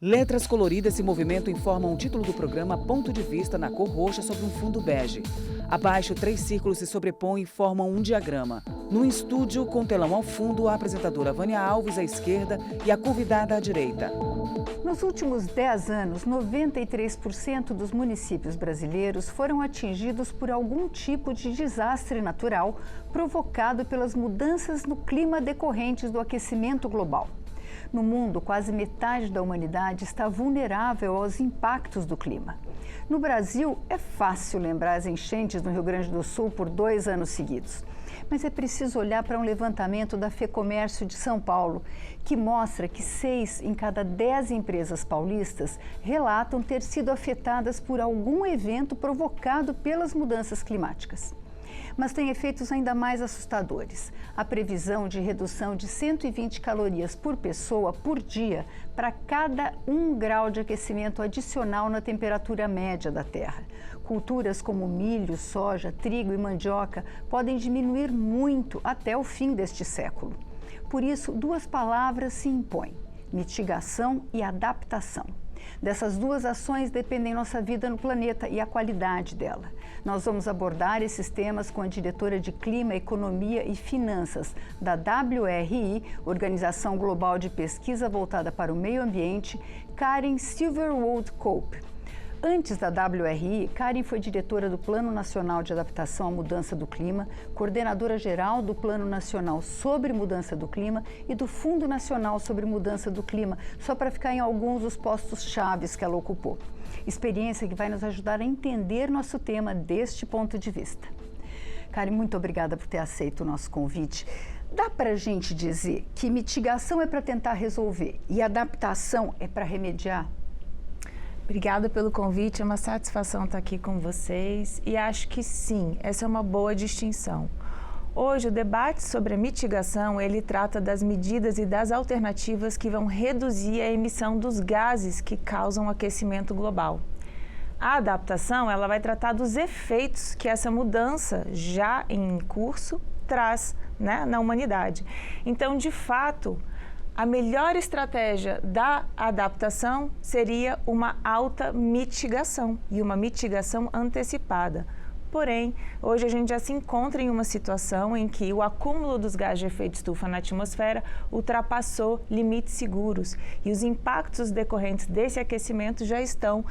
Letras coloridas se movimentam e formam o título do programa Ponto de Vista na cor roxa sobre um fundo bege. Abaixo, 3 círculos se sobrepõem e formam um diagrama. No estúdio, com telão ao fundo, a apresentadora Vânia Alves à esquerda e a convidada à direita. Nos últimos 10 anos, 93% dos municípios brasileiros foram atingidos por algum tipo de desastre natural provocado pelas mudanças no clima decorrentes do aquecimento global. No mundo, quase metade da humanidade está vulnerável aos impactos do clima. No Brasil, é fácil lembrar as enchentes no Rio Grande do Sul por 2 anos seguidos. Mas é preciso olhar para um levantamento da FEComércio de São Paulo, que mostra que 6 em cada 10 empresas paulistas relatam ter sido afetadas por algum evento provocado pelas mudanças climáticas. Mas tem efeitos ainda mais assustadores. A previsão de redução de 120 calorias por pessoa por dia para cada 1 grau de aquecimento adicional na temperatura média da Terra. Culturas como milho, soja, trigo e mandioca podem diminuir muito até o fim deste século. Por isso, 2 palavras se impõem: mitigação e adaptação. Dessas 2 ações dependem nossa vida no planeta e a qualidade dela. Nós vamos abordar esses temas com a diretora de Clima, Economia e Finanças da WRI, Organização Global de Pesquisa Voltada para o Meio Ambiente, Karen Silverwold-Cope. Antes da WRI, Karen foi diretora do Plano Nacional de Adaptação à Mudança do Clima, coordenadora geral do Plano Nacional sobre Mudança do Clima e do Fundo Nacional sobre Mudança do Clima, só para ficar em alguns dos postos chaves que ela ocupou. Experiência que vai nos ajudar a entender nosso tema deste ponto de vista. Karen, muito obrigada por ter aceito o nosso convite. Dá para a gente dizer que mitigação é para tentar resolver e adaptação é para remediar? Obrigada pelo convite, é uma satisfação estar aqui com vocês e acho que sim, essa é uma boa distinção. Hoje o debate sobre a mitigação, ele trata das medidas e das alternativas que vão reduzir a emissão dos gases que causam aquecimento global. A adaptação, ela vai tratar dos efeitos que essa mudança já em curso traz, na humanidade. Então, de fato, a melhor estratégia da adaptação seria uma alta mitigação e uma mitigação antecipada. Porém, hoje a gente já se encontra em uma situação em que o acúmulo dos gases de efeito estufa na atmosfera ultrapassou limites seguros e os impactos decorrentes desse aquecimento já estão,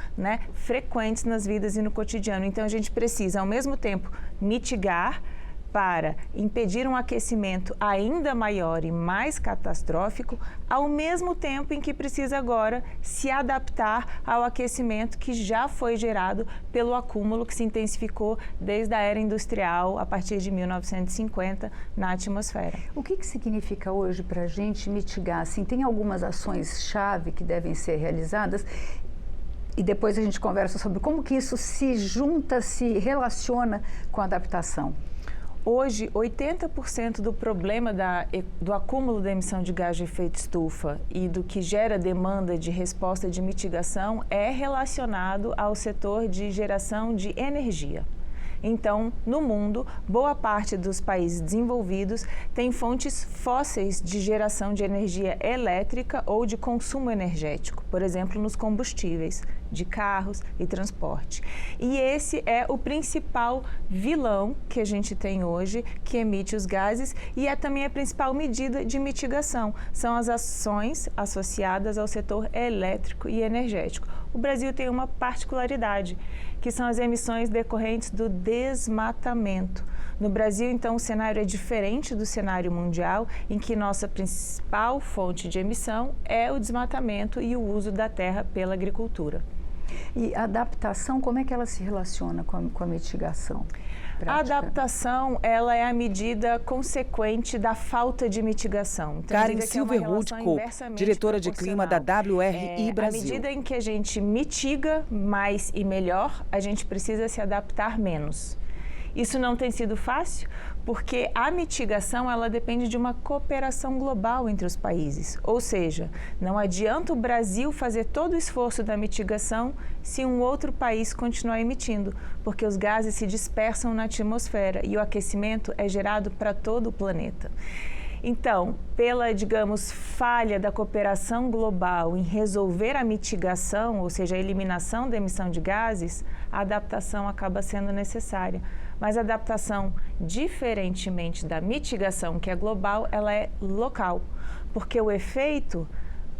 frequentes nas vidas e no cotidiano. Então, a gente precisa, ao mesmo tempo, mitigar para impedir um aquecimento ainda maior e mais catastrófico, ao mesmo tempo em que precisa agora se adaptar ao aquecimento que já foi gerado pelo acúmulo que se intensificou desde a era industrial, a partir de 1950, na atmosfera. O que significa hoje para a gente mitigar? Assim, tem algumas ações-chave que devem ser realizadas? E depois a gente conversa sobre como que isso se junta, se relaciona com a adaptação. Hoje, 80% do problema do acúmulo da emissão de gás de efeito estufa e do que gera demanda de resposta de mitigação é relacionado ao setor de geração de energia. Então, no mundo, boa parte dos países desenvolvidos tem fontes fósseis de geração de energia elétrica ou de consumo energético, por exemplo, nos combustíveis de carros e transporte. E esse é o principal vilão que a gente tem hoje, que emite os gases, e é também a principal medida de mitigação. São as ações associadas ao setor elétrico e energético. O Brasil tem uma particularidade, que são as emissões decorrentes do desmatamento. No Brasil, então, o cenário é diferente do cenário mundial, em que nossa principal fonte de emissão é o desmatamento e o uso da terra pela agricultura. E a adaptação, como é que ela se relaciona com a mitigação? Prática? A adaptação, ela é a medida consequente da falta de mitigação. Então, Karen Silverwold-Cope, diretora de clima da WRI Brasil. À medida em que a gente mitiga mais e melhor, a gente precisa se adaptar menos. Isso não tem sido fácil, porque a mitigação ela depende de uma cooperação global entre os países. Ou seja, não adianta o Brasil fazer todo o esforço da mitigação se um outro país continuar emitindo, porque os gases se dispersam na atmosfera e o aquecimento é gerado para todo o planeta. Então, pela, digamos, falha da cooperação global em resolver a mitigação, ou seja, a eliminação da emissão de gases, a adaptação acaba sendo necessária. Mas a adaptação, diferentemente da mitigação, que é global, ela é local, porque o efeito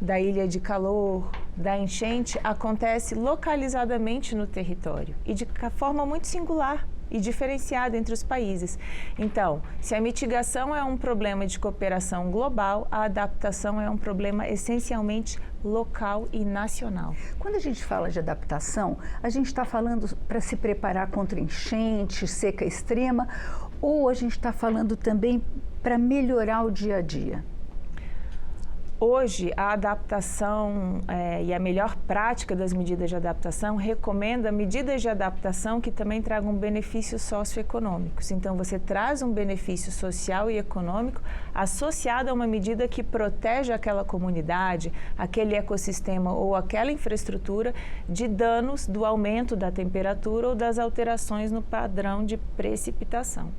da ilha de calor, da enchente, acontece localizadamente no território e de forma muito singular e diferenciada entre os países. Então, se a mitigação é um problema de cooperação global, a adaptação é um problema essencialmente local e nacional. Quando a gente fala de adaptação, a gente está falando para se preparar contra enchente, seca extrema, ou a gente está falando também para melhorar o dia a dia? Hoje, a adaptação e a melhor prática das medidas de adaptação recomenda medidas de adaptação que também tragam benefícios socioeconômicos. Então, você traz um benefício social e econômico associado a uma medida que protege aquela comunidade, aquele ecossistema ou aquela infraestrutura de danos do aumento da temperatura ou das alterações no padrão de precipitação.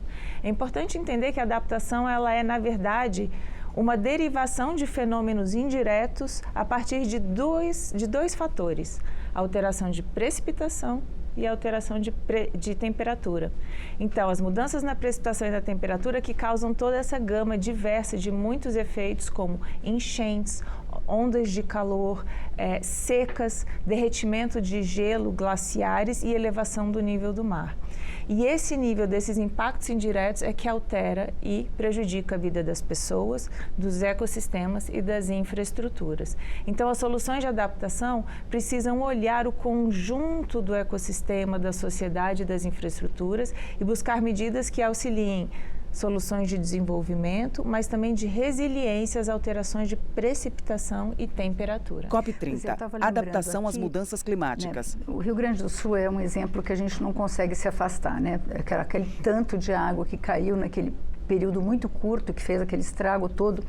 É importante entender que a adaptação ela é, na verdade, uma derivação de fenômenos indiretos a partir de dois fatores, a alteração de precipitação e a alteração de temperatura. Então, as mudanças na precipitação e na temperatura que causam toda essa gama diversa de muitos efeitos, como enchentes, ondas de calor, secas, derretimento de gelo, glaciares e elevação do nível do mar. E esse nível desses impactos indiretos é que altera e prejudica a vida das pessoas, dos ecossistemas e das infraestruturas. Então, as soluções de adaptação precisam olhar o conjunto do ecossistema, da sociedade e das infraestruturas e buscar medidas que auxiliem soluções de desenvolvimento, mas também de resiliência às alterações de precipitação e temperatura. COP30, adaptação às mudanças climáticas. Né, o Rio Grande do Sul é um exemplo que a gente não consegue se afastar, né? Aquele tanto de água que caiu naquele período muito curto, que fez aquele estrago todo.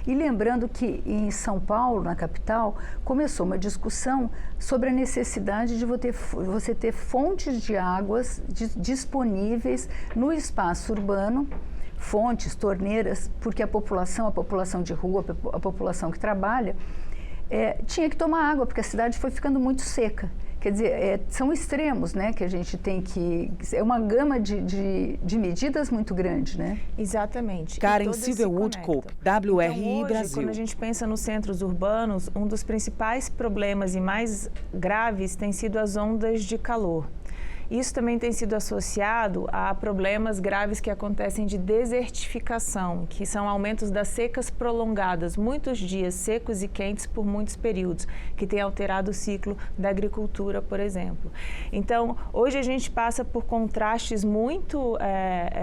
E lembrando que em São Paulo, na capital, começou uma discussão sobre a necessidade de você ter fontes de águas disponíveis no espaço urbano, fontes, torneiras, porque a população de rua, a população que trabalha, tinha que tomar água, porque a cidade foi ficando muito seca. Quer dizer, são extremos, né, que a gente tem que... É uma gama de medidas muito grande, né? Exatamente. Karen Silvia Woodcope, WRI então, hoje, Brasil. Quando a gente pensa nos centros urbanos, um dos principais problemas e mais graves tem sido as ondas de calor. Isso também tem sido associado a problemas graves que acontecem de desertificação, que são aumentos das secas prolongadas, muitos dias secos e quentes por muitos períodos, que tem alterado o ciclo da agricultura, por exemplo. Então, hoje a gente passa por contrastes muito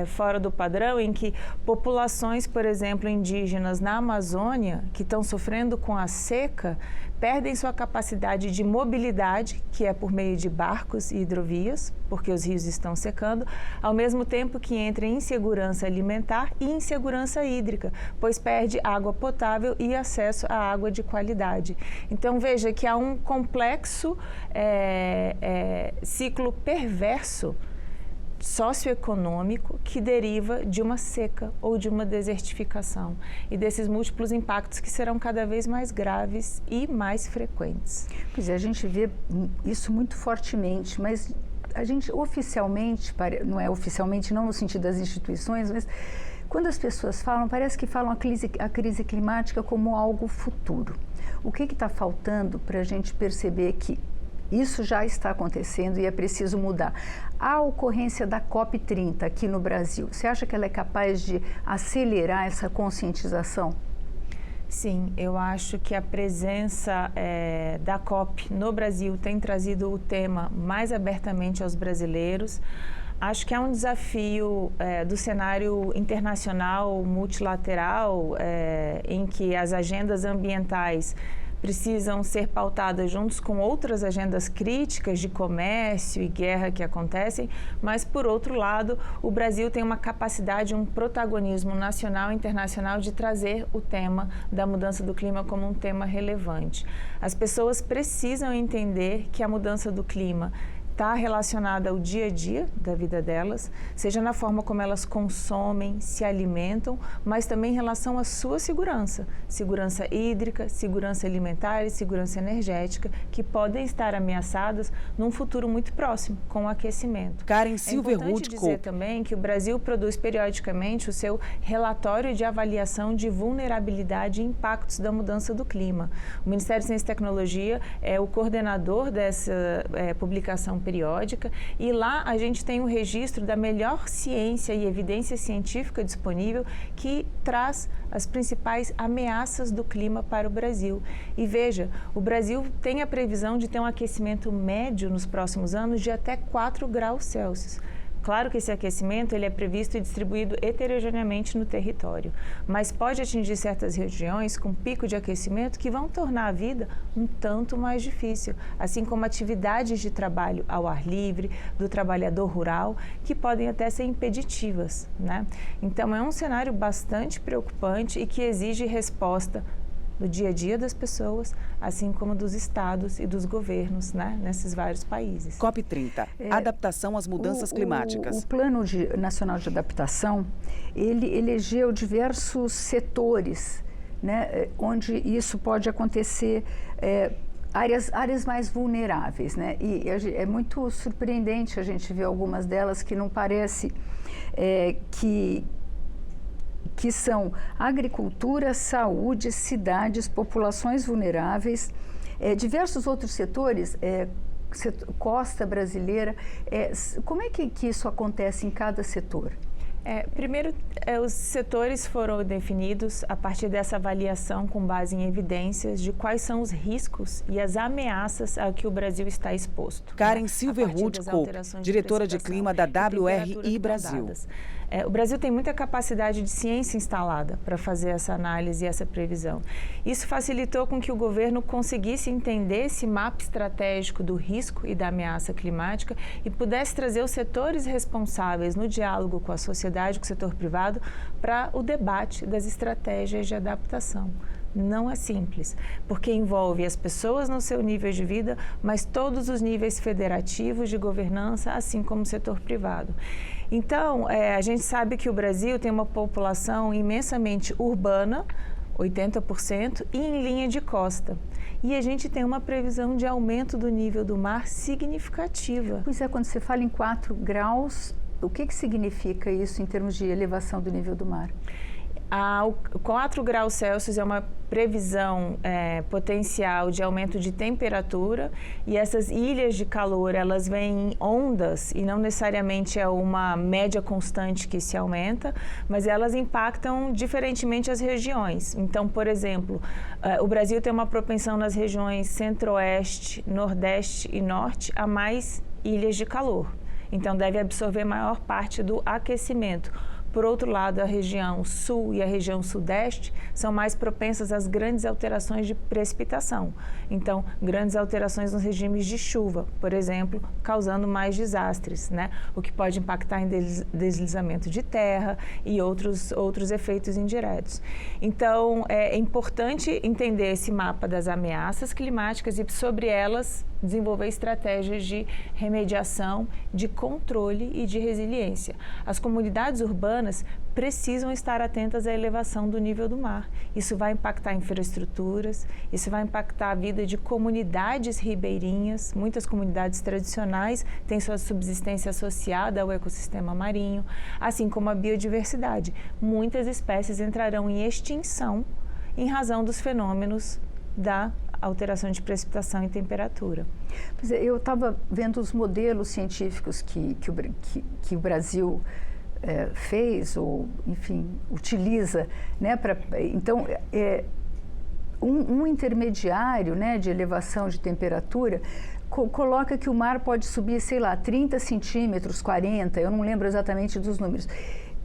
fora do padrão, em que populações, por exemplo, indígenas na Amazônia, que estão sofrendo com a seca, perdem sua capacidade de mobilidade, que é por meio de barcos e hidrovias, porque os rios estão secando, ao mesmo tempo que entra em insegurança alimentar e insegurança hídrica, pois perde água potável e acesso à água de qualidade. Então, veja que há um complexo ciclo perverso socioeconômico que deriva de uma seca ou de uma desertificação e desses múltiplos impactos que serão cada vez mais graves e mais frequentes. Pois é, a gente vê isso muito fortemente, mas a gente oficialmente, não é oficialmente, não no sentido das instituições, mas quando as pessoas falam, parece que falam a crise climática como algo futuro. O que está faltando para a gente perceber que isso já está acontecendo e é preciso mudar? A ocorrência da COP30 aqui no Brasil, você acha que ela é capaz de acelerar essa conscientização? Sim, eu acho que a presença da COP no Brasil tem trazido o tema mais abertamente aos brasileiros. Acho que é um desafio do cenário internacional, multilateral, em que as agendas ambientais precisam ser pautadas juntos com outras agendas críticas de comércio e guerra que acontecem, mas, por outro lado, o Brasil tem uma capacidade, um protagonismo nacional e internacional de trazer o tema da mudança do clima como um tema relevante. As pessoas precisam entender que a mudança do clima está relacionada ao dia a dia da vida delas, seja na forma como elas consomem, se alimentam, mas também em relação à sua segurança hídrica, segurança alimentar e segurança energética, que podem estar ameaçadas num futuro muito próximo com o aquecimento. Karen É Silverwood importante dizer também que o Brasil produz periodicamente o seu relatório de avaliação de vulnerabilidade e impactos da mudança do clima. O Ministério de Ciência e Tecnologia é o coordenador dessa publicação periódica, e lá a gente tem um registro da melhor ciência e evidência científica disponível que traz as principais ameaças do clima para o Brasil. E veja, o Brasil tem a previsão de ter um aquecimento médio nos próximos anos de até 4 graus Celsius. Claro que esse aquecimento ele é previsto e distribuído heterogeneamente no território, mas pode atingir certas regiões com pico de aquecimento que vão tornar a vida um tanto mais difícil, assim como atividades de trabalho ao ar livre, do trabalhador rural, que podem até ser impeditivas, né? Então é um cenário bastante preocupante e que exige resposta do dia a dia das pessoas, assim como dos estados e dos governos, né, nesses vários países. COP30, adaptação às mudanças climáticas. O Plano Nacional de Adaptação, ele elegeu diversos setores, né, onde isso pode acontecer, áreas mais vulneráveis, né, e é muito surpreendente a gente ver algumas delas que não parece que são agricultura, saúde, cidades, populações vulneráveis, diversos outros setores, costa brasileira. Como é que isso acontece em cada setor? Primeiro, os setores foram definidos a partir dessa avaliação com base em evidências de quais são os riscos e as ameaças a que o Brasil está exposto. Karen Silverwood, diretora de clima da WRI Brasil. O Brasil tem muita capacidade de ciência instalada para fazer essa análise e essa previsão. Isso facilitou com que o governo conseguisse entender esse mapa estratégico do risco e da ameaça climática e pudesse trazer os setores responsáveis no diálogo com a sociedade, com o setor privado, para o debate das estratégias de adaptação. Não é simples, porque envolve as pessoas no seu nível de vida, mas todos os níveis federativos de governança, assim como o setor privado. Então, a gente sabe que o Brasil tem uma população imensamente urbana, 80%, e em linha de costa. E a gente tem uma previsão de aumento do nível do mar significativa. Pois é, quando você fala em 4 graus, o que significa isso em termos de elevação do nível do mar? 4 graus Celsius é uma previsão potencial de aumento de temperatura, e essas ilhas de calor, elas vêm em ondas e não necessariamente é uma média constante que se aumenta, mas elas impactam diferentemente as regiões. Então, por exemplo, o Brasil tem uma propensão nas regiões centro-oeste, nordeste e norte a mais ilhas de calor. Então, deve absorver maior parte do aquecimento. Por outro lado, a região sul e a região sudeste são mais propensas às grandes alterações de precipitação. Então, grandes alterações nos regimes de chuva, por exemplo, causando mais desastres, né? O que pode impactar em deslizamento de terra e outros efeitos indiretos. Então, é importante entender esse mapa das ameaças climáticas e, sobre elas, desenvolver estratégias de remediação, de controle e de resiliência. As comunidades urbanas precisam estar atentas à elevação do nível do mar. Isso vai impactar infraestruturas, isso vai impactar a vida de comunidades ribeirinhas. Muitas comunidades tradicionais têm sua subsistência associada ao ecossistema marinho, assim como a biodiversidade. Muitas espécies entrarão em extinção em razão dos fenômenos da alteração de precipitação e temperatura. Pois é, eu estava vendo os modelos científicos que o Brasil fez, ou, enfim, utiliza, né, então, um intermediário, né, de elevação de temperatura coloca que o mar pode subir, sei lá, 30 centímetros, 40, eu não lembro exatamente dos números.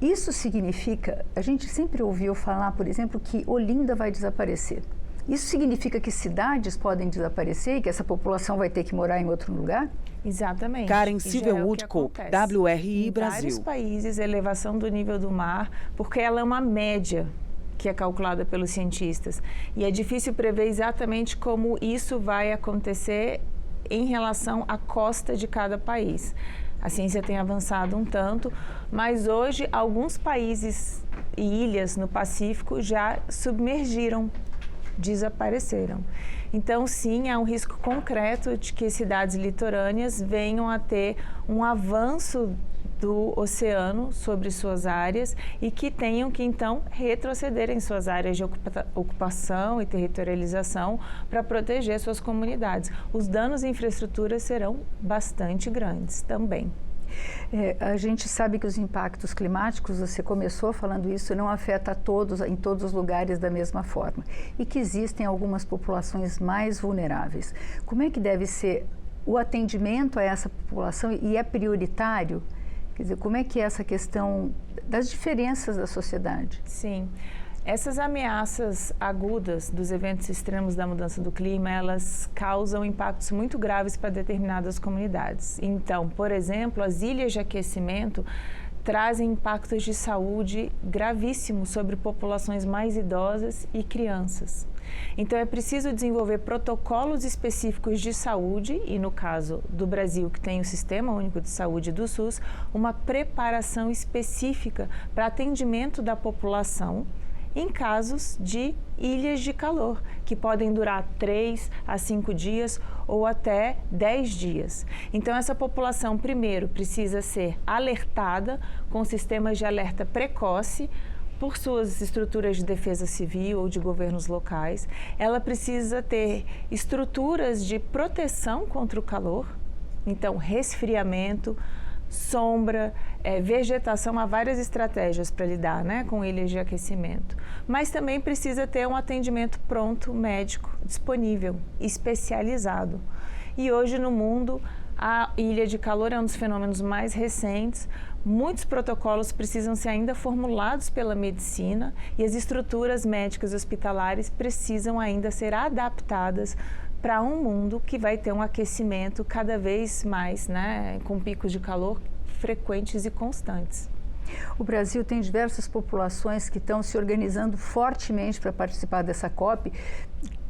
Isso significa, a gente sempre ouviu falar, por exemplo, que Olinda vai desaparecer. Isso significa que cidades podem desaparecer e que essa população vai ter que morar em outro lugar? Exatamente. Karen Silverwood, WRI Brasil. Em vários países, a elevação do nível do mar, porque ela é uma média que é calculada pelos cientistas. E é difícil prever exatamente como isso vai acontecer em relação à costa de cada país. A ciência tem avançado um tanto, mas hoje alguns países e ilhas no Pacífico já submergiram, desapareceram. Então, sim, há um risco concreto de que cidades litorâneas venham a ter um avanço do oceano sobre suas áreas e que tenham que, então, retroceder em suas áreas de ocupação e territorialização para proteger suas comunidades. Os danos à infraestrutura serão bastante grandes também. A gente sabe que os impactos climáticos, você começou falando isso, não afeta a todos, em todos os lugares da mesma forma. E que existem algumas populações mais vulneráveis. Como é que deve ser o atendimento a essa população e é prioritário? Quer dizer, como é que é essa questão das diferenças da sociedade? Sim. Essas ameaças agudas dos eventos extremos da mudança do clima, elas causam impactos muito graves para determinadas comunidades. Então, por exemplo, as ilhas de aquecimento trazem impactos de saúde gravíssimos sobre populações mais idosas e crianças. Então, é preciso desenvolver protocolos específicos de saúde e, no caso do Brasil, que tem o Sistema Único de Saúde do SUS, uma preparação específica para atendimento da população em casos de ilhas de calor, que podem durar 3 a 5 dias ou até 10 dias. Então, essa população, primeiro, precisa ser alertada com sistemas de alerta precoce por suas estruturas de defesa civil ou de governos locais. Ela precisa ter estruturas de proteção contra o calor, então, resfriamento, sombra, vegetação, há várias estratégias para lidar, né, com ilhas de aquecimento. Mas também precisa ter um atendimento pronto, médico, disponível, especializado. E hoje no mundo, a ilha de calor é um dos fenômenos mais recentes. Muitos protocolos precisam ser ainda formulados pela medicina e as estruturas médicas hospitalares precisam ainda ser adaptadas para um mundo que vai ter um aquecimento cada vez mais, né, com picos de calor frequentes e constantes. O Brasil tem diversas populações que estão se organizando fortemente para participar dessa COP,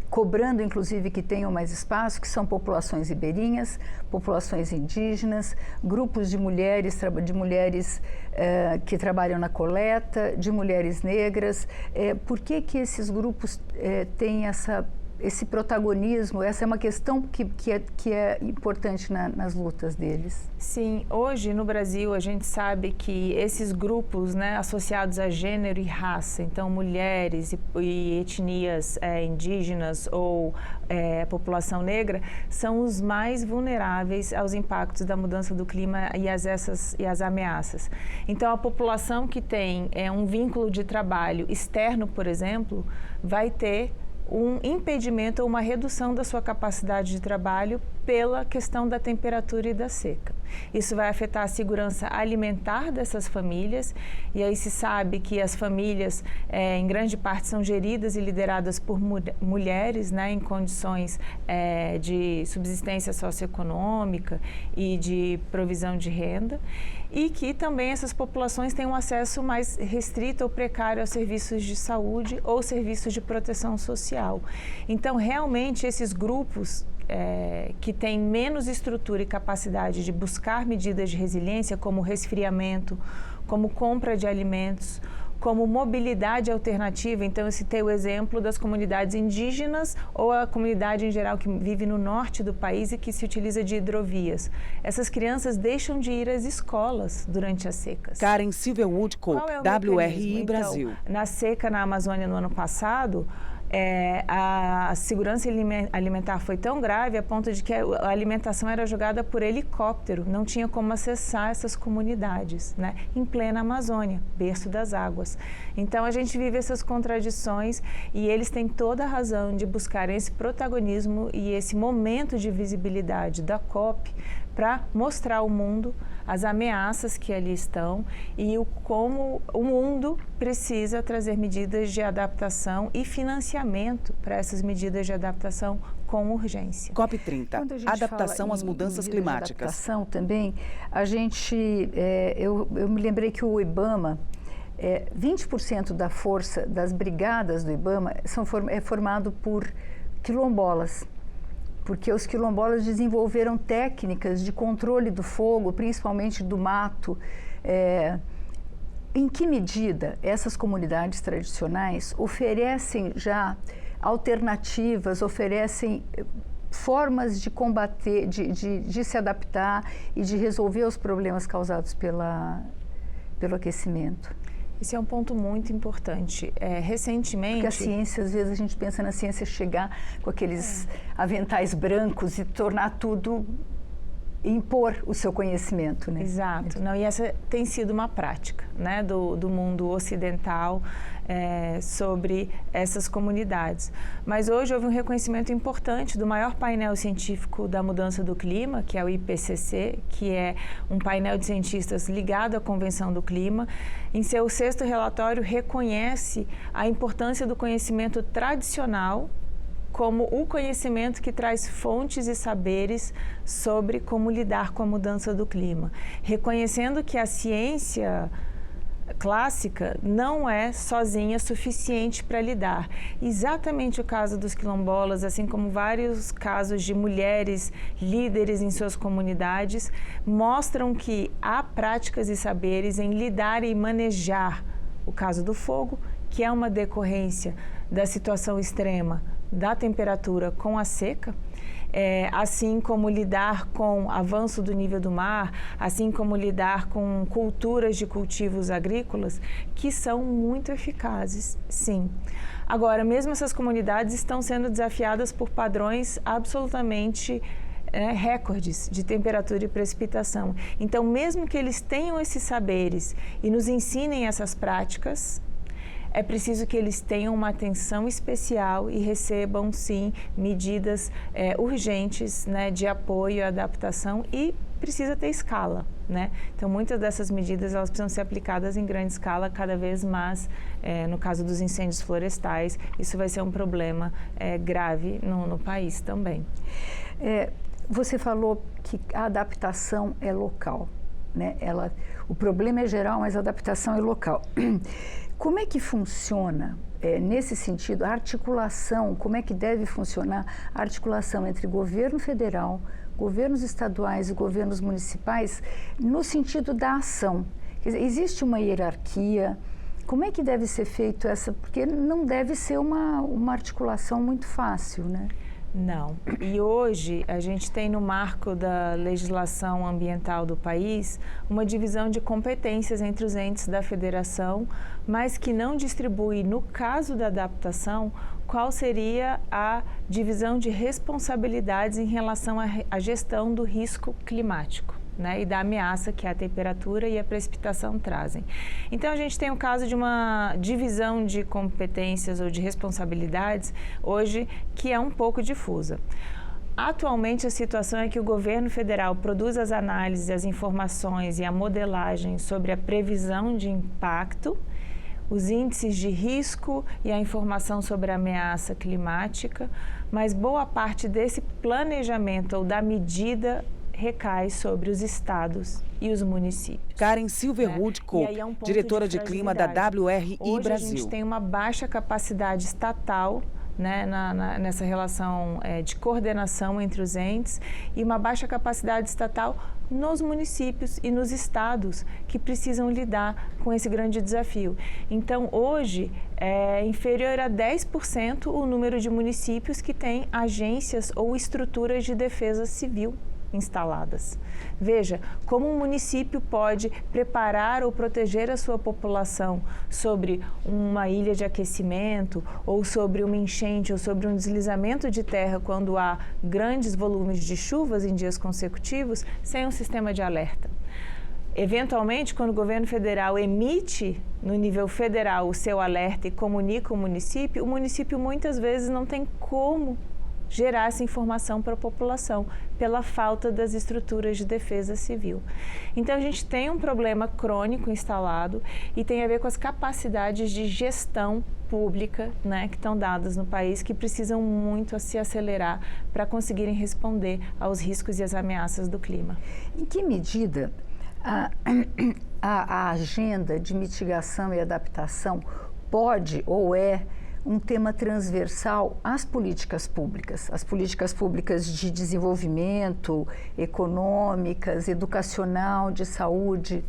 cobrando inclusive que tenham mais espaço, que são populações ribeirinhas, populações indígenas, grupos de mulheres que trabalham na coleta, de mulheres negras. Por que esses grupos têm esse protagonismo? Essa é uma questão que é importante nas lutas deles. Sim, hoje no Brasil a gente sabe que esses grupos, né, associados a gênero e raça, então mulheres e etnias indígenas ou população negra, são os mais vulneráveis aos impactos da mudança do clima e as ameaças. Então, a população que tem um vínculo de trabalho externo, por exemplo, vai ter um impedimento ou uma redução da sua capacidade de trabalho pela questão da temperatura e da seca. Isso vai afetar a segurança alimentar dessas famílias, e aí se sabe que as famílias, em grande parte, são geridas e lideradas por mulheres, né, em condições de subsistência socioeconômica e de provisão de renda, e que também essas populações têm um acesso mais restrito ou precário aos serviços de saúde ou serviços de proteção social. Então, realmente, esses grupos que têm menos estrutura e capacidade de buscar medidas de resiliência, como resfriamento, como compra de alimentos, como mobilidade alternativa. Então, eu citei o exemplo das comunidades indígenas ou a comunidade em geral que vive no norte do país e que se utiliza de hidrovias. Essas crianças deixam de ir às escolas durante as secas. Karen Silvia Woodcock, WRI Brasil. Então, na seca na Amazônia no ano passado, a segurança alimentar foi tão grave a ponto de que a alimentação era jogada por helicóptero, não tinha como acessar essas comunidades, né? Em plena Amazônia, berço das águas. Então, a gente vive essas contradições e eles têm toda a razão de buscar esse protagonismo e esse momento de visibilidade da COP para mostrar ao mundo as ameaças que ali estão e como o mundo precisa trazer medidas de adaptação e financiamento para essas medidas de adaptação com urgência. COP30, adaptação às mudanças climáticas. Adaptação também, eu me lembrei que o IBAMA, 20% da força das brigadas do IBAMA é formado por quilombolas. porque os quilombolas desenvolveram técnicas de controle do fogo, principalmente do mato. Em que medida essas comunidades tradicionais oferecem já alternativas, oferecem formas de combater, de se adaptar e de resolver os problemas causados pelo aquecimento? Esse é um ponto muito importante. Recentemente... Porque a ciência, às vezes a gente pensa na ciência chegar com aqueles aventais brancos e tornar tudo, impor o seu conhecimento, né? Exato. Não, e essa tem sido uma prática, né, do mundo ocidental sobre essas comunidades. Mas hoje houve um reconhecimento importante do maior painel científico da mudança do clima, que é o IPCC, que é um painel de cientistas ligado à Convenção do Clima. Em seu 6º relatório, reconhece a importância do conhecimento tradicional como o conhecimento que traz fontes e saberes sobre como lidar com a mudança do clima, reconhecendo que a ciência clássica não é sozinha suficiente para lidar. Exatamente o caso dos quilombolas, assim como vários casos de mulheres líderes em suas comunidades, mostram que há práticas e saberes em lidar e manejar o caso do fogo, que é uma decorrência da situação extrema da temperatura com a seca, assim como lidar com o avanço do nível do mar, assim como lidar com culturas de cultivos agrícolas, que são muito eficazes, sim. Agora, mesmo essas comunidades estão sendo desafiadas por padrões absolutamente recordes de temperatura e precipitação. Então, mesmo que eles tenham esses saberes e nos ensinem essas práticas, é preciso que eles tenham uma atenção especial e recebam, sim, medidas urgentes, né, de apoio e adaptação, e precisa ter escala, né? Então, muitas dessas medidas elas precisam ser aplicadas em grande escala, cada vez mais, no caso dos incêndios florestais, isso vai ser um problema grave no país também. Você falou que a adaptação é local, né? O problema é geral, mas a adaptação é local. Como é que funciona, nesse sentido, a articulação, como é que deve funcionar a articulação entre governo federal, governos estaduais e governos municipais, no sentido da ação? Quer dizer, existe uma hierarquia? Como é que deve ser feito essa? Porque não deve ser uma articulação muito fácil, né? Não. E hoje a gente tem no marco da legislação ambiental do país uma divisão de competências entre os entes da federação, mas que não distribui, no caso da adaptação, qual seria a divisão de responsabilidades em relação à gestão do risco climático, né, e da ameaça que a temperatura e a precipitação trazem. Então, a gente tem o caso de uma divisão de competências ou de responsabilidades hoje que é um pouco difusa. Atualmente, a situação é que o governo federal produz as análises, as informações e a modelagem sobre a previsão de impacto, os índices de risco e a informação sobre a ameaça climática, mas boa parte desse planejamento ou da medida recai sobre os estados e os municípios. Karen Silverwood Cope, diretora de clima da WRI Hoje, Brasil. A gente tem uma baixa capacidade estatal, né, nessa relação de coordenação entre os entes, e uma baixa capacidade estatal nos municípios e nos estados que precisam lidar com esse grande desafio. Então, hoje, é inferior a 10% o número de municípios que têm agências ou estruturas de defesa civil instaladas. Veja, como um município pode preparar ou proteger a sua população sobre uma ilha de aquecimento, ou sobre uma enchente, ou sobre um deslizamento de terra quando há grandes volumes de chuvas em dias consecutivos, sem um sistema de alerta. Eventualmente, quando o governo federal emite no nível federal o seu alerta e comunica o município muitas vezes não tem como gerar essa informação para a população, pela falta das estruturas de defesa civil. Então, a gente tem um problema crônico instalado e tem a ver com as capacidades de gestão pública, né, que estão dadas no país, que precisam muito se acelerar para conseguirem responder aos riscos e às ameaças do clima. Em que medida a agenda de mitigação e adaptação pode ou é um tema transversal às políticas públicas de desenvolvimento, econômicas, educacional, de saúde?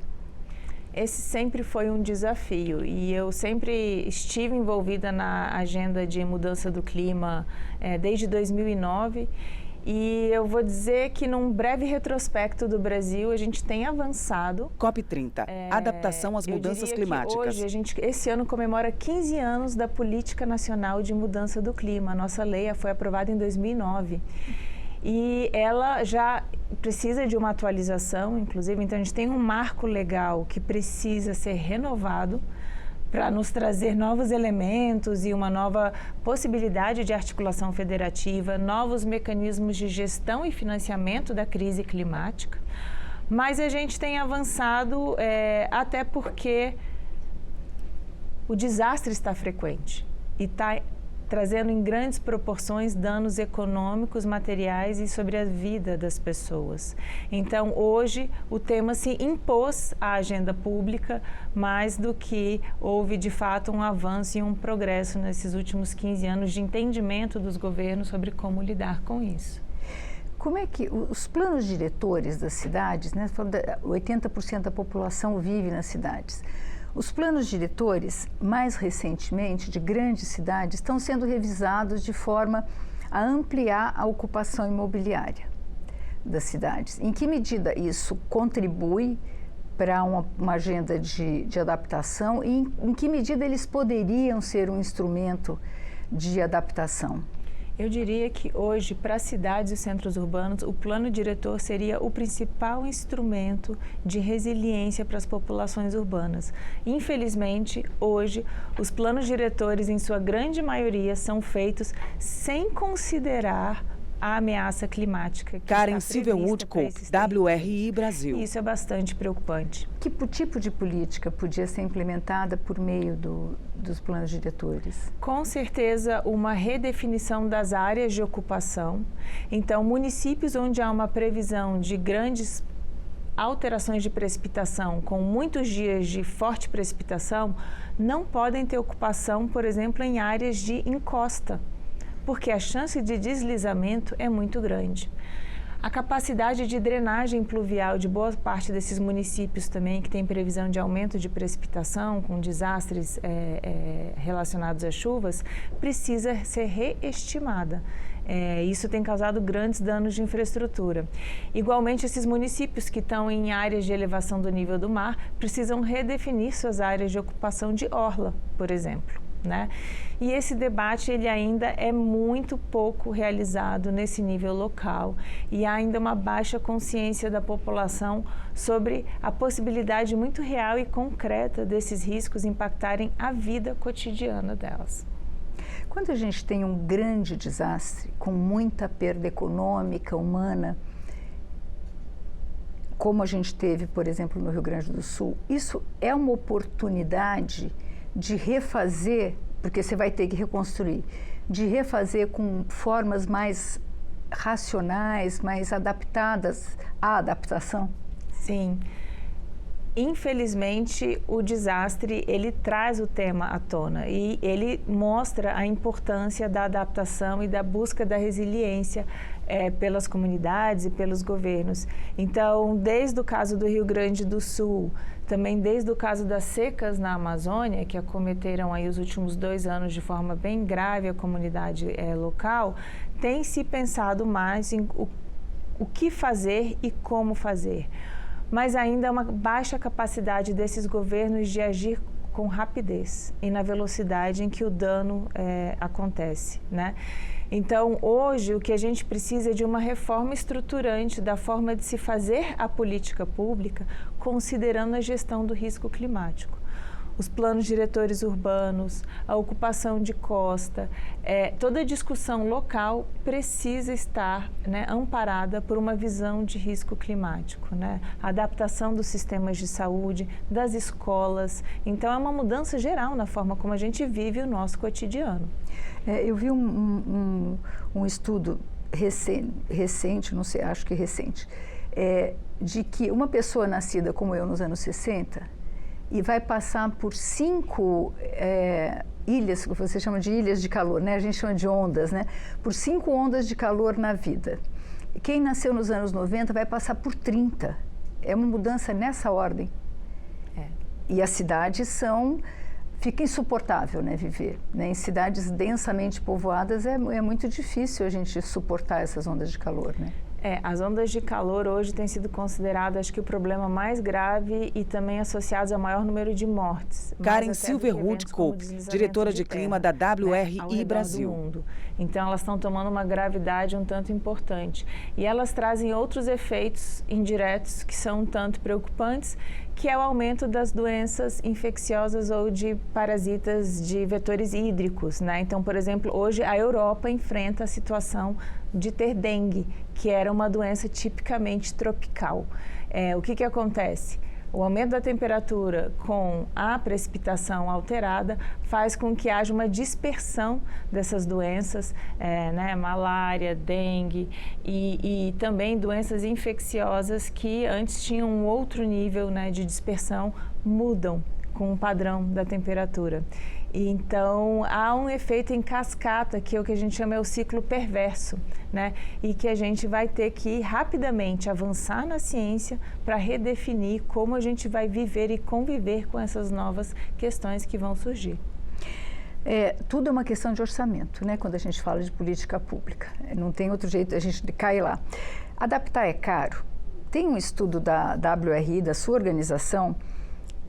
Esse sempre foi um desafio e eu sempre estive envolvida na agenda de mudança do clima desde 2009 e eu vou dizer que num breve retrospecto do Brasil a gente tem avançado. COP30, adaptação às mudanças climáticas. Hoje esse ano comemora 15 anos da Política Nacional de Mudança do Clima. A nossa lei foi aprovada em 2009. E ela já precisa de uma atualização, inclusive, então a gente tem um marco legal que precisa ser renovado para nos trazer novos elementos e uma nova possibilidade de articulação federativa, novos mecanismos de gestão e financiamento da crise climática. Mas a gente tem avançado até porque o desastre está frequente e está trazendo em grandes proporções danos econômicos, materiais e sobre a vida das pessoas. Então, hoje, o tema se impôs à agenda pública mais do que houve, de fato, um avanço e um progresso nesses últimos 15 anos de entendimento dos governos sobre como lidar com isso. Como é que os planos diretores das cidades, 80% da população vive nas cidades, os planos diretores, mais recentemente, de grandes cidades, estão sendo revisados de forma a ampliar a ocupação imobiliária das cidades. Em que medida isso contribui para uma agenda de adaptação e em que medida eles poderiam ser um instrumento de adaptação? Eu diria que hoje, para as cidades e centros urbanos, o plano diretor seria o principal instrumento de resiliência para as populações urbanas. Infelizmente, hoje, os planos diretores, em sua grande maioria, são feitos sem considerar a ameaça climática. Karen Silverwood-Cook, WRI Brasil. Isso é bastante preocupante. Que tipo de política podia ser implementada por meio dos planos diretores? Com certeza, uma redefinição das áreas de ocupação. Então, municípios onde há uma previsão de grandes alterações de precipitação, com muitos dias de forte precipitação, não podem ter ocupação, por exemplo, em áreas de encosta, porque a chance de deslizamento é muito grande. A capacidade de drenagem pluvial de boa parte desses municípios também, que tem previsão de aumento de precipitação, com desastres relacionados às chuvas, precisa ser reestimada. Isso tem causado grandes danos de infraestrutura. Igualmente, esses municípios que estão em áreas de elevação do nível do mar precisam redefinir suas áreas de ocupação de orla, por exemplo. E esse debate ele ainda é muito pouco realizado nesse nível local e há ainda uma baixa consciência da população sobre a possibilidade muito real e concreta desses riscos impactarem a vida cotidiana delas. Quando a gente tem um grande desastre, com muita perda econômica, humana, como a gente teve, por exemplo, no Rio Grande do Sul, isso é uma oportunidade de refazer, porque você vai ter que reconstruir, de refazer com formas mais racionais, mais adaptadas à adaptação? Sim. Infelizmente, o desastre, ele traz o tema à tona e ele mostra a importância da adaptação e da busca da resiliência pelas comunidades e pelos governos. Então, desde o caso do Rio Grande do Sul, também desde o caso das secas na Amazônia, que acometeram aí os últimos 2 anos de forma bem grave a comunidade local, tem se pensado mais em o que fazer e como fazer. Mas ainda há uma baixa capacidade desses governos de agir com rapidez e na velocidade em que o dano acontece, Então, hoje, o que a gente precisa é de uma reforma estruturante da forma de se fazer a política pública, considerando a gestão do risco climático. Os planos diretores urbanos, a ocupação de costa, toda a discussão local precisa estar amparada por uma visão de risco climático, A adaptação dos sistemas de saúde, das escolas. Então, é uma mudança geral na forma como a gente vive o nosso cotidiano. Eu vi um estudo recente, não sei, acho que recente, de que uma pessoa nascida como eu nos anos 60, e vai passar por 5 ilhas, que você chama de ilhas de calor, né? A gente chama de ondas, né? Por 5 ondas de calor na vida. Quem nasceu nos anos 90 vai passar por 30. É uma mudança nessa ordem. E as cidades fica insuportável, né, viver. Né? Em cidades densamente povoadas é muito difícil a gente suportar essas ondas de calor, né? As ondas de calor hoje têm sido consideradas, acho que, o problema mais grave e também associados ao maior número de mortes. Karen Silverwood-Cope, diretora de clima da WRI Brasil. Então, elas estão tomando uma gravidade um tanto importante. E elas trazem outros efeitos indiretos que são um tanto preocupantes, que é o aumento das doenças infecciosas ou de parasitas de vetores hídricos, né? Então, por exemplo, hoje a Europa enfrenta a situação de ter dengue, que era uma doença tipicamente tropical. O que acontece? O aumento da temperatura com a precipitação alterada faz com que haja uma dispersão dessas doenças, né, malária, dengue e também doenças infecciosas que antes tinham um outro nível, né, de dispersão, mudam com o padrão da temperatura. Então, há um efeito em cascata, que é o que a gente chama o ciclo perverso, né? E que a gente vai ter que rapidamente avançar na ciência para redefinir como a gente vai viver e conviver com essas novas questões que vão surgir. Tudo é uma questão de orçamento, né? Quando a gente fala de política pública. Não tem outro jeito, a gente cai lá. Adaptar é caro. Tem um estudo da WRI, da sua organização,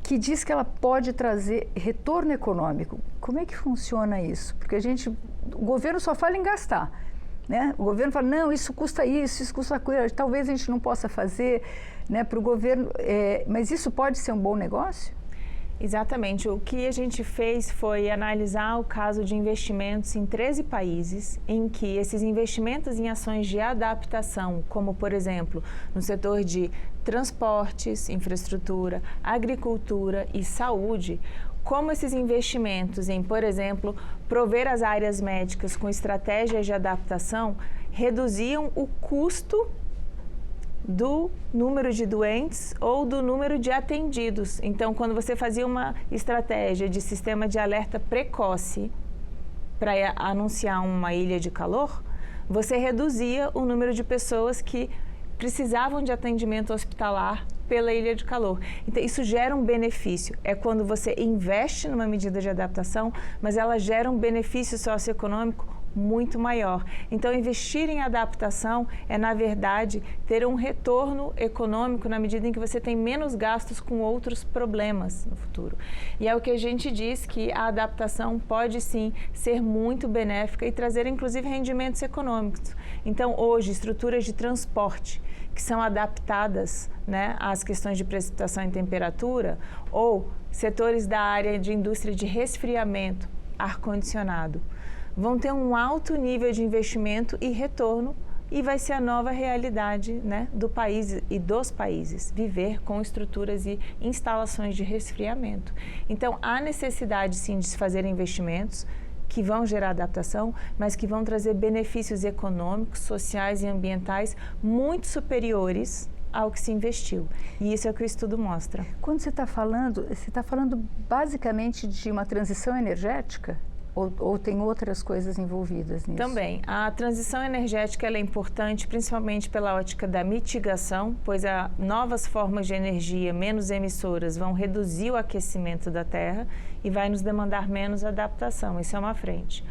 que diz que ela pode trazer retorno econômico. Como é que funciona isso? Porque o governo só fala em gastar, né? O governo fala, não, isso custa aquilo, talvez a gente não possa fazer, né, para o governo, mas isso pode ser um bom negócio? Exatamente. O que a gente fez foi analisar o caso de investimentos em 13 países, em que esses investimentos em ações de adaptação, como, por exemplo, no setor de transportes, infraestrutura, agricultura e saúde, como esses investimentos em, por exemplo, prover as áreas médicas com estratégias de adaptação reduziam o custo do número de doentes ou do número de atendidos. Então, quando você fazia uma estratégia de sistema de alerta precoce para anunciar uma ilha de calor, você reduzia o número de pessoas que precisavam de atendimento hospitalar pela ilha de calor. Então, isso gera um benefício. É quando você investe numa medida de adaptação, mas ela gera um benefício socioeconômico muito maior. Então, investir em adaptação é, na verdade, ter um retorno econômico na medida em que você tem menos gastos com outros problemas no futuro. E é o que a gente diz, que a adaptação pode, sim, ser muito benéfica e trazer, inclusive, rendimentos econômicos. Então, hoje, estruturas de transporte que são adaptadas, né, às questões de precipitação e temperatura, ou setores da área de indústria de resfriamento, ar-condicionado, vão ter um alto nível de investimento e retorno, e vai ser a nova realidade, né, do país e dos países, viver com estruturas e instalações de resfriamento. Então, há necessidade, sim, de se fazer investimentos que vão gerar adaptação, mas que vão trazer benefícios econômicos, sociais e ambientais muito superiores ao que se investiu. E isso é o que o estudo mostra. Quando você está falando basicamente de uma transição energética? Ou tem outras coisas envolvidas nisso? Também. A transição energética ela é importante, principalmente pela ótica da mitigação, pois novas formas de energia menos emissoras vão reduzir o aquecimento da Terra e vai nos demandar menos adaptação. Isso é uma frente.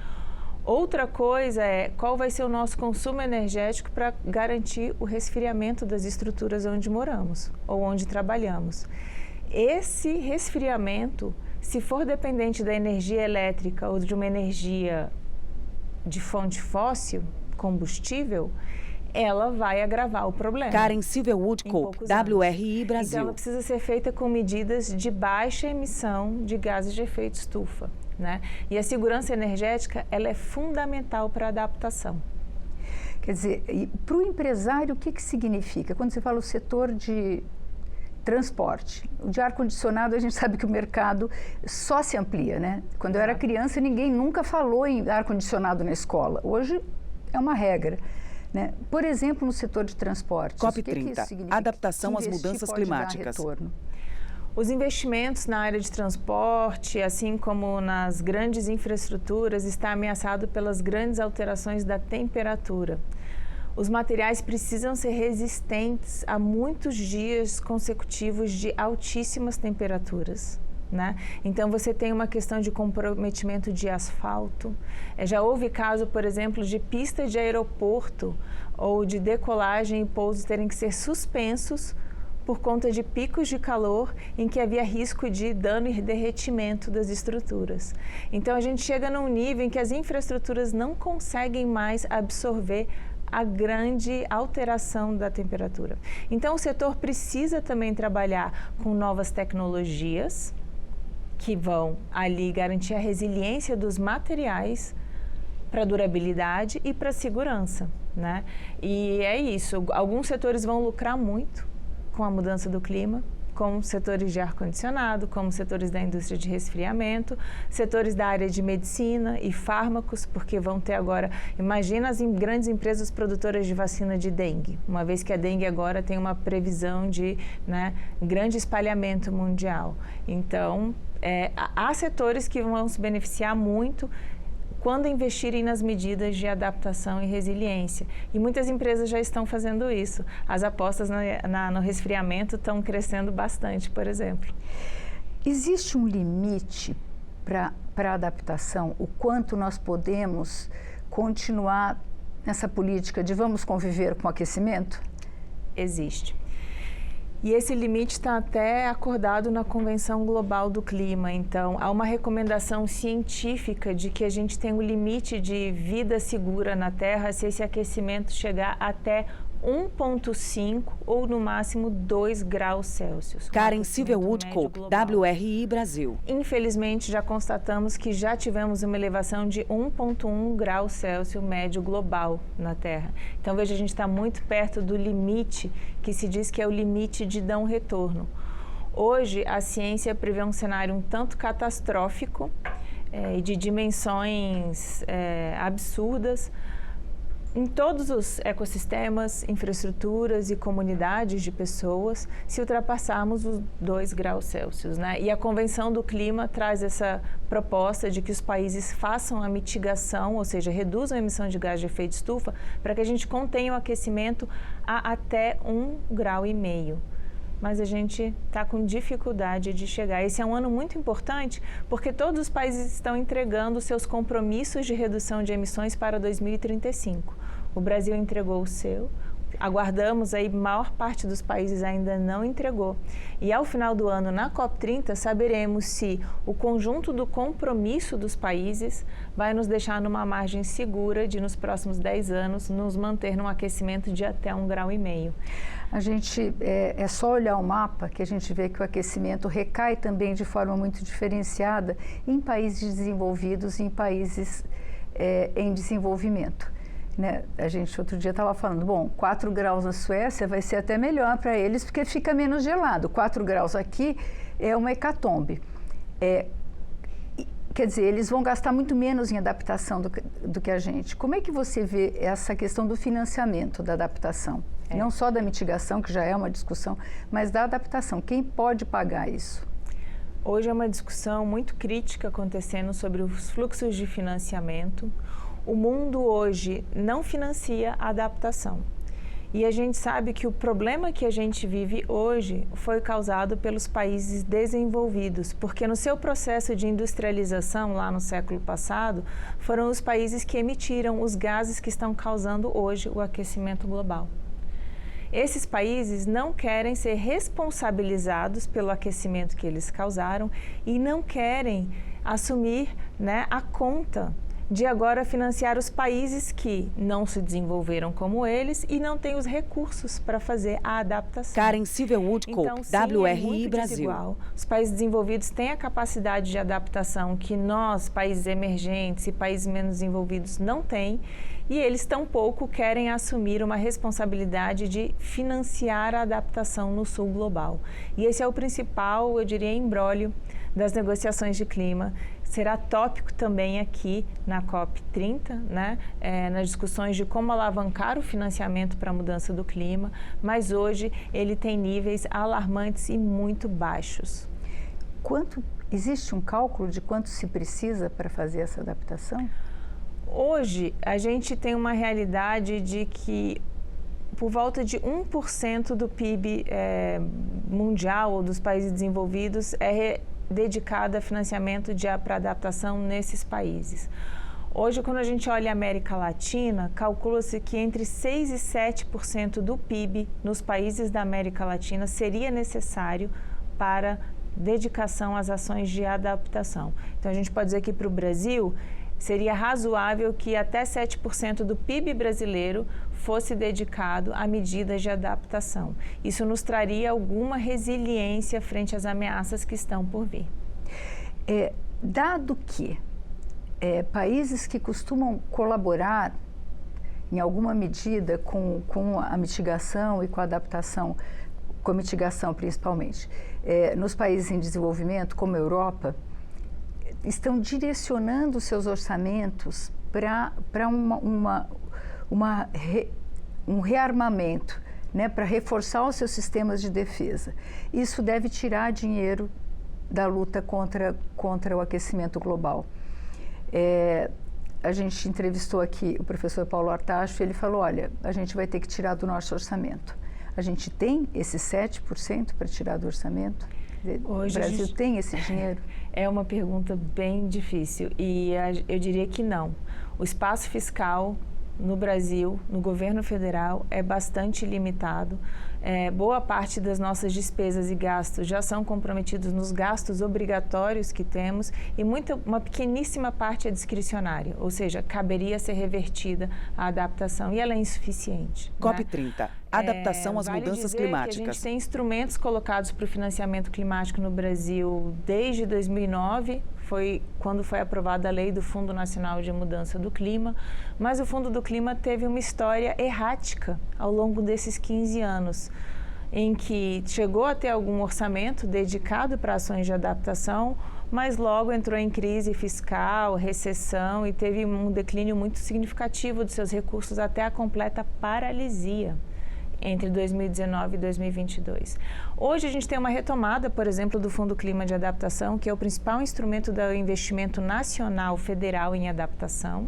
Outra coisa é qual vai ser o nosso consumo energético para garantir o resfriamento das estruturas onde moramos ou onde trabalhamos. Esse resfriamento, se for dependente da energia elétrica ou de uma energia de fonte fóssil, combustível, ela vai agravar o problema. Karen Silverwood-Cope, WRI Brasil. Então, ela precisa ser feita com medidas de baixa emissão de gases de efeito estufa, né? E a segurança energética, ela é fundamental para a adaptação. Quer dizer, para o empresário, o que significa? Quando você fala o setor de transporte, o de ar-condicionado, a gente sabe que o mercado só se amplia, né? Quando eu era criança, ninguém nunca falou em ar-condicionado na escola. Hoje é uma regra, né? Por exemplo, no setor de transportes. COP30, adaptação às mudanças climáticas. Os investimentos na área de transporte, assim como nas grandes infraestruturas, está ameaçado pelas grandes alterações da temperatura. Os materiais precisam ser resistentes a muitos dias consecutivos de altíssimas temperaturas, né? Então, você tem uma questão de comprometimento de asfalto. Já houve caso, por exemplo, de pista de aeroporto ou de decolagem e pouso terem que ser suspensos por conta de picos de calor em que havia risco de dano e derretimento das estruturas. Então, a gente chega num nível em que as infraestruturas não conseguem mais absorver a grande alteração da temperatura. Então, o setor precisa também trabalhar com novas tecnologias que vão ali garantir a resiliência dos materiais para durabilidade e para segurança, né? E é isso, alguns setores vão lucrar muito com a mudança do clima, como setores de ar-condicionado, como setores da indústria de resfriamento, setores da área de medicina e fármacos, porque vão ter agora, imagina as grandes empresas produtoras de vacina de dengue, uma vez que a dengue agora tem uma previsão de, né, grande espalhamento mundial. Então, há setores que vão se beneficiar muito quando investirem nas medidas de adaptação e resiliência. E muitas empresas já estão fazendo isso. As apostas no resfriamento estão crescendo bastante, por exemplo. Existe um limite para a adaptação? O quanto nós podemos continuar nessa política de vamos conviver com o aquecimento? Existe. E esse limite está até acordado na Convenção Global do Clima. Então, há uma recomendação científica de que a gente tem um limite de vida segura na Terra se esse aquecimento chegar até 1,5 ou no máximo 2 graus Celsius. Karen Silvia Woodcock, WRI Brasil. Infelizmente, já constatamos que já tivemos uma elevação de 1,1 graus Celsius médio global na Terra. Então, veja, a gente está muito perto do limite que se diz que é o limite de não retorno. Hoje, a ciência prevê um cenário um tanto catastrófico e de dimensões absurdas em todos os ecossistemas, infraestruturas e comunidades de pessoas, se ultrapassarmos os 2 graus Celsius, né? E a Convenção do Clima traz essa proposta de que os países façam a mitigação, ou seja, reduzam a emissão de gás de efeito estufa, para que a gente contenha o aquecimento a até 1,5 grau. Mas a gente está com dificuldade de chegar. Esse é um ano muito importante porque todos os países estão entregando seus compromissos de redução de emissões para 2035. O Brasil entregou o seu, aguardamos aí, maior parte dos países ainda não entregou. E ao final do ano, na COP30, saberemos se o conjunto do compromisso dos países vai nos deixar numa margem segura de, nos próximos 10 anos, nos manter num aquecimento de até 1,5 graus. A gente, é só olhar o mapa que a gente vê que o aquecimento recai também de forma muito diferenciada em países desenvolvidos e em países em desenvolvimento. Né? A gente outro dia estava falando, bom, 4 graus na Suécia vai ser até melhor para eles porque fica menos gelado. 4 graus aqui é uma hecatombe. Quer dizer, eles vão gastar muito menos em adaptação do que a gente. Como é que você vê essa questão do financiamento da adaptação? Não só da mitigação, que já é uma discussão, mas da adaptação. Quem pode pagar isso? Hoje é uma discussão muito crítica acontecendo sobre os fluxos de financiamento. O mundo hoje não financia a adaptação. E a gente sabe que o problema que a gente vive hoje foi causado pelos países desenvolvidos, porque no seu processo de industrialização, lá no século passado, foram os países que emitiram os gases que estão causando hoje o aquecimento global. Esses países não querem ser responsabilizados pelo aquecimento que eles causaram e não querem assumir, né, a conta de agora financiar os países que não se desenvolveram como eles e não têm os recursos para fazer a adaptação. Karen Silvia Woodcock, então, sim, WRI Brasil. Desigual. Os países desenvolvidos têm a capacidade de adaptação que nós, países emergentes e países menos desenvolvidos, não têm. E eles tampouco querem assumir uma responsabilidade de financiar a adaptação no sul global. E esse é o principal, eu diria, imbróglio das negociações de clima. será tópico também aqui na COP30, né? Nas discussões de como alavancar o financiamento para a mudança do clima, mas hoje ele tem níveis alarmantes e muito baixos. Existe um cálculo de quanto se precisa para fazer essa adaptação? Hoje, a gente tem uma realidade de que por volta de 1% do PIB mundial ou dos países desenvolvidos é dedicado a financiamento para adaptação nesses países. Hoje, quando a gente olha a América Latina, calcula-se que entre 6% e 7% do PIB nos países da América Latina seria necessário para dedicação às ações de adaptação. Então, a gente pode dizer que para o Brasil seria razoável que até 7% do PIB brasileiro fosse dedicado a medidas de adaptação. Isso nos traria alguma resiliência frente às ameaças que estão por vir. Dado que países que costumam colaborar em alguma medida com a mitigação e com a adaptação, com a mitigação principalmente, nos países em desenvolvimento, como a Europa, estão direcionando seus orçamentos para um rearmamento, né, para reforçar os seus sistemas de defesa. Isso deve tirar dinheiro da luta contra o aquecimento global. A gente entrevistou aqui o professor Paulo Artacho e ele falou, olha, a gente vai ter que tirar do nosso orçamento. A gente tem esses 7% para tirar do orçamento? Hoje o Brasil tem esse dinheiro? É uma pergunta bem difícil e eu diria que não. O espaço fiscal no Brasil, no governo federal, é bastante limitado. Boa parte das nossas despesas e gastos já são comprometidos nos gastos obrigatórios que temos e uma pequeníssima parte é discricionária, ou seja, caberia ser revertida a adaptação e ela é insuficiente. COP30, né? Adaptação às mudanças climáticas. Que a gente tem instrumentos colocados para o financiamento climático no Brasil desde 2009, foi quando foi aprovada a lei do Fundo Nacional de Mudança do Clima, mas o Fundo do Clima teve uma história errática ao longo desses 15 anos, em que chegou a ter algum orçamento dedicado para ações de adaptação, mas logo entrou em crise fiscal, recessão e teve um declínio muito significativo dos seus recursos até a completa paralisia entre 2019 e 2022. Hoje a gente tem uma retomada, por exemplo, do Fundo Clima de Adaptação, que é o principal instrumento do investimento nacional federal em adaptação,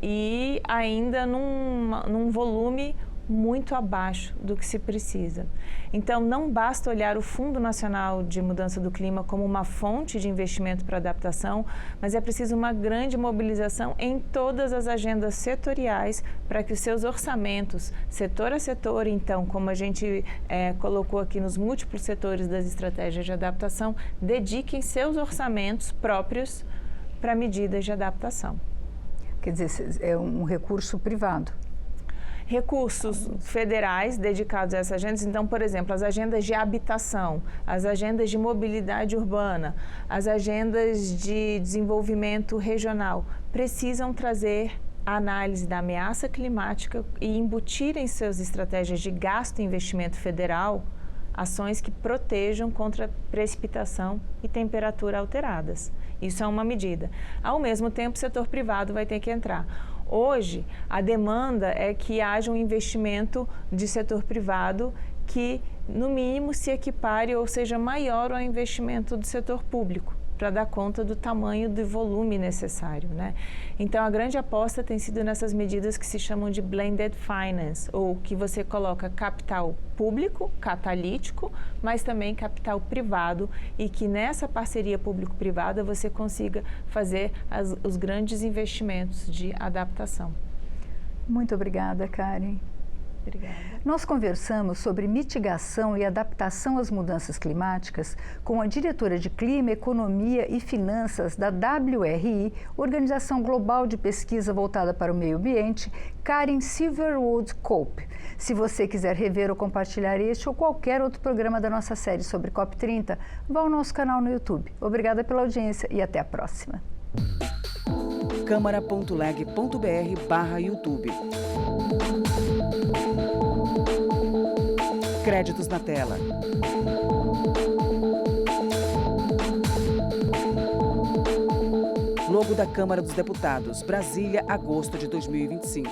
e ainda num volume muito abaixo do que se precisa. Então, não basta olhar o Fundo Nacional de Mudança do Clima como uma fonte de investimento para adaptação, mas é preciso uma grande mobilização em todas as agendas setoriais para que os seus orçamentos, setor a setor, então, como a gente colocou aqui nos múltiplos setores das estratégias de adaptação, dediquem seus orçamentos próprios para medidas de adaptação. Quer dizer, é um recurso privado. Recursos federais dedicados a essas agendas, então, por exemplo, as agendas de habitação, as agendas de mobilidade urbana, as agendas de desenvolvimento regional, precisam trazer a análise da ameaça climática e embutir em suas estratégias de gasto e investimento federal ações que protejam contra precipitação e temperatura alteradas. Isso é uma medida. Ao mesmo tempo, o setor privado vai ter que entrar. Hoje, a demanda é que haja um investimento de setor privado que, no mínimo, se equipare ou seja maior ao investimento do setor público, para dar conta do tamanho do volume necessário, né? Então, a grande aposta tem sido nessas medidas que se chamam de blended finance, ou que você coloca capital público, catalítico, mas também capital privado, e que nessa parceria público-privada você consiga fazer os grandes investimentos de adaptação. Muito obrigada, Karen. Obrigada. Nós conversamos sobre mitigação e adaptação às mudanças climáticas com a diretora de Clima, Economia e Finanças da WRI, Organização Global de Pesquisa voltada para o Meio Ambiente, Karen Silverwood Cope. Se você quiser rever ou compartilhar este ou qualquer outro programa da nossa série sobre COP30, vá ao nosso canal no YouTube. Obrigada pela audiência e até a próxima. câmara.leg.br/YouTube. Créditos na tela. logo da Câmara dos Deputados, Brasília, agosto de 2025.